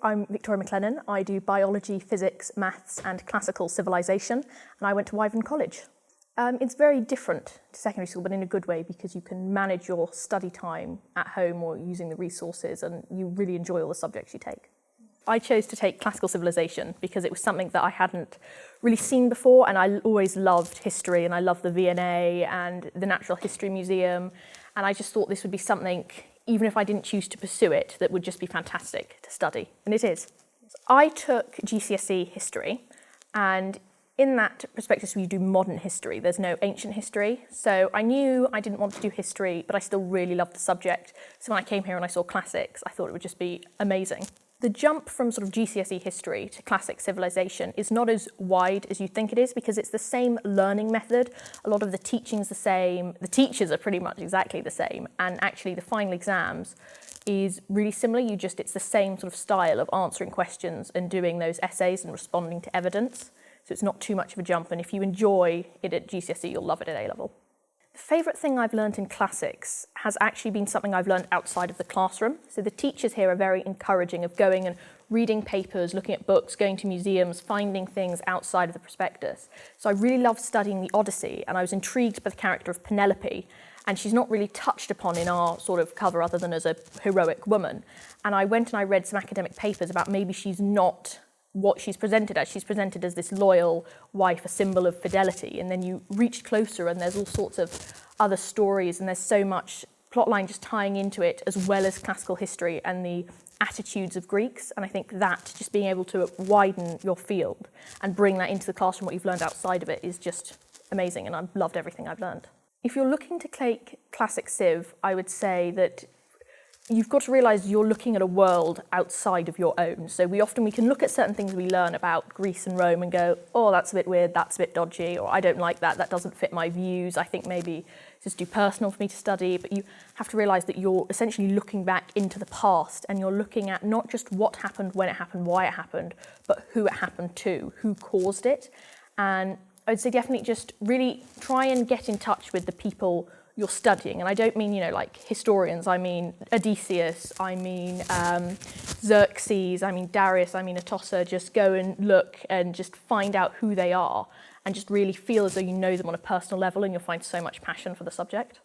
I'm Victoria McLennan. I do biology, physics, maths and classical civilization, and I went to Wyvern College. It's very different to secondary school, but in a good way, because you can manage your study time at home or using the resources, and you really enjoy all the subjects you take. I chose to take classical civilization because it was something that I hadn't really seen before, and I always loved history, and I loved the V&A and the Natural History Museum, and I just thought this would be something, even if I didn't choose to pursue it, that would just be fantastic to study, and it is. I took GCSE history, and in that prospectus you do modern history, there's no ancient history, so I knew I didn't want to do history, but I still really loved the subject, so when I came here and I saw classics, I thought it would just be amazing. The jump from sort of GCSE history to classic civilization is not as wide as you think it is, because it's the same learning method. A lot of the teaching's the same, the teachers are pretty much exactly the same, and actually the final exams is really similar. It's the same sort of style of answering questions and doing those essays and responding to evidence. So it's not too much of a jump, and if you enjoy it at GCSE, you'll love it at A-level. The favourite thing I've learned in classics has actually been something I've learned outside of the classroom. So the teachers here are very encouraging of going and reading papers, looking at books, going to museums, finding things outside of the prospectus. So I really loved studying the Odyssey, and I was intrigued by the character of Penelope, and she's not really touched upon in our sort of cover other than as a heroic woman. And I went and I read some academic papers about maybe she's not what she's presented as. She's presented as this loyal wife, a symbol of fidelity, and then you reach closer and there's all sorts of other stories, and there's so much plotline just tying into it, as well as classical history and the attitudes of Greeks. And I think that just being able to widen your field and bring that into the classroom, what you've learned outside of it, is just amazing, and I've loved everything I've learned. If you're looking to take classic civ, I would say that you've got to realise you're looking at a world outside of your own. So we can look at certain things we learn about Greece and Rome and go, oh, that's a bit weird, that's a bit dodgy, or I don't like that, that doesn't fit my views, I think maybe it's just too personal for me to study. But you have to realise that you're essentially looking back into the past, and you're looking at not just what happened, when it happened, why it happened, but who it happened to, who caused it. And I'd say definitely just really try and get in touch with the people you're studying. And I don't mean, like historians, I mean Odysseus, I mean Xerxes, I mean Darius, I mean Atossa. Just go and look and just find out who they are, and just really feel as though you know them on a personal level, and you'll find so much passion for the subject.